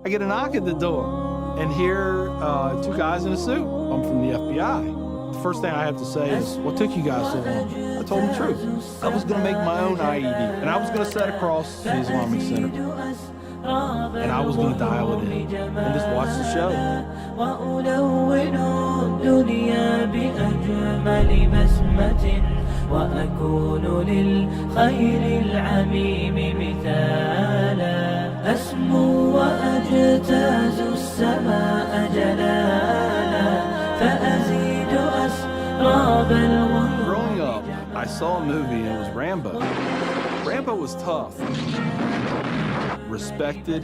I get a knock at the door, and here, two guys in a suit. I'm from the FBI. The first thing I have to say is, what took you guys so long? I told them the truth. I was going to make my own IED, and I was going to set across the Islamic Center. And I was going to dial it in and just watch the show. وأكون للخير العميم مثالا أسمو وأجتاز السماء جلالا فأزيد أسراب الغيوم. Growing up, I saw a movie and it was Rambo. Rambo was tough, respected.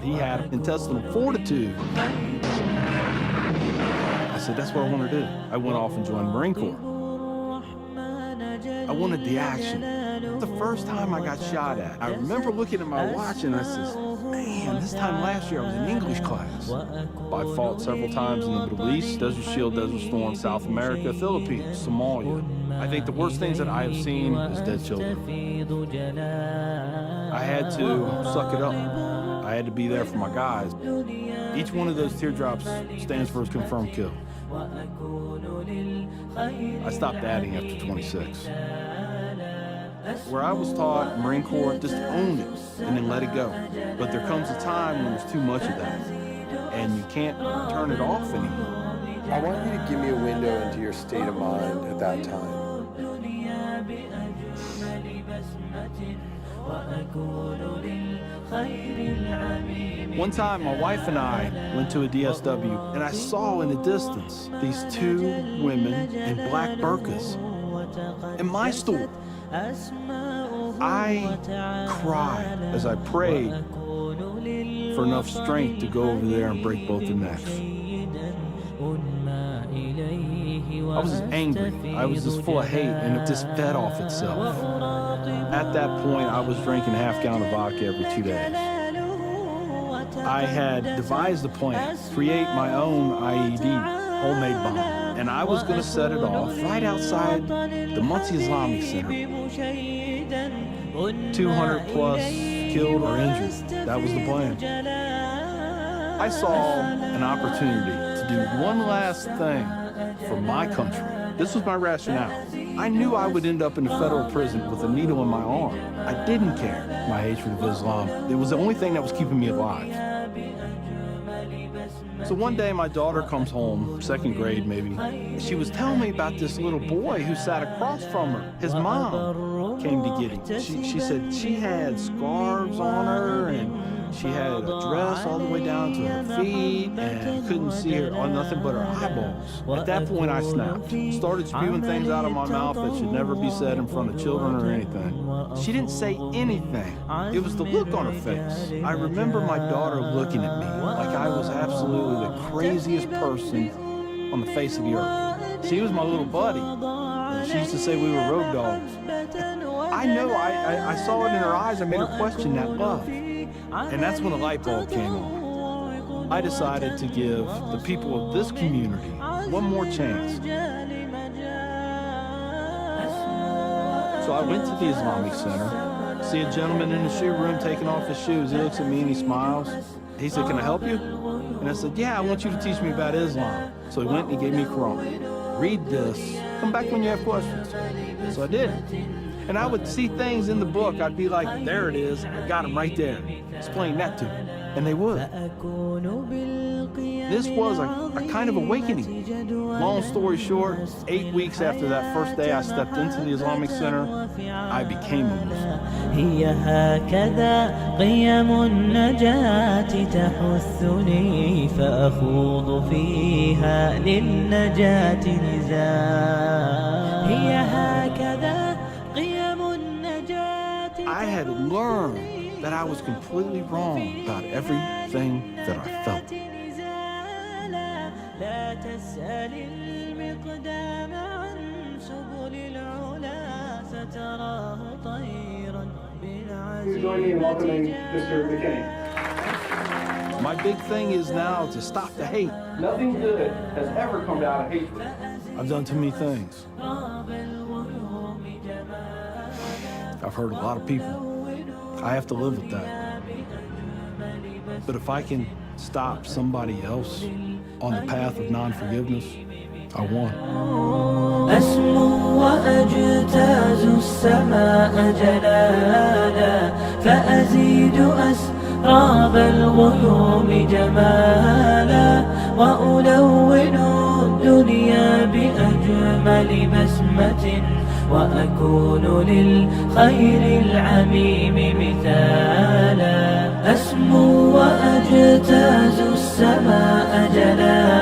He had intestinal fortitude. I said, that's what I want to do. I went off and joined the Marine Corps. I wanted the action. The first time I got shot at, I remember looking at my watch and I said, man, this time last year I was in English class. I fought several times in the Middle East, Desert Shield, Desert Storm, South America, Philippines, Somalia. I think the worst things that I have seen is dead children. I had to suck it up. I had to be there for my guys. Each one of those teardrops stands for a confirmed kill. I stopped adding after 26. Where I was taught, Marine Corps, just own it and then let it go. But there comes a time when there's too much of that, and you can't turn it off anymore. I want you to give me a window into your state of mind at that time. One time, my wife and I went to a DSW, and I saw in the distance these two women in black burqas in my store. I cried as I prayed for enough strength to go over there and break both their necks. I was just angry. I was just full of hate, and it just fed off itself. At that point, I was drinking a half-gallon of vodka every 2 days. I had devised a plan, create my own IED, homemade bomb, and I was going to set it off right outside the Muncie Islamic Center. 200 plus killed or injured. That was the plan. I saw an opportunity to do one last thing for my country. This was my rationale. I knew I would end up in a federal prison with a needle in my arm. I didn't care my hatred of Islam. It was the only thing that was keeping me alive. So one day my daughter comes home, second grade maybe. She was telling me about this little boy who sat across from her. His mom came to get him. She said she had scarves on her and she had a dress all the way down to her feet and couldn't see her on nothing but her eyeballs. At that point I snapped. Started spewing things out of my mouth that should never be said in front of children or anything. She didn't say anything. It was the look on her face. I remember my daughter looking at me like I was absolutely the craziest person on the face of the earth. She was my little buddy. She used to say we were road dogs. I know, I saw it in her eyes. I made her question that love. And that's when the light bulb came on. I decided to give the people of this community one more chance. So I went to the Islamic Center, see a gentleman in the shoe room taking off his shoes. He looks at me and he smiles. He said, "Can I help you?" And I said, "Yeah, I want you to teach me about Islam." So he went and he gave me a Quran. Read this. Come back when you have questions. So I did. And I would see things in the book. I'd be like, there it is. I got them right there. Explain that to them. And they would. This was a kind of awakening. Long story short, 8 weeks after that first day I stepped into the Islamic Center, I became a Muslim. هي هكذا قيم النجاة تحثني فأخوض فيها للنجاة نزاع هي هكذا قيم النجاة. I had learned that I was completely wrong about everything that I felt. لا تسأل المقدام عن سبل العلا ستراه طيرا Please join me in welcoming Mr. McKinney. My big thing is now to stop the hate. Nothing good has ever come out of hatred. I've done too many things. I've hurt a lot of people. I have to live with that. But if I can stop somebody else on the path of non-forgiveness, I won. أسمو وأجتاز السماء جلالا فأزيد أسراب الغيوم جمالا وألون الدنيا بأجمل بسمة وأكون للخير العميم مثالا أسمو وأجتاز السماء جلالا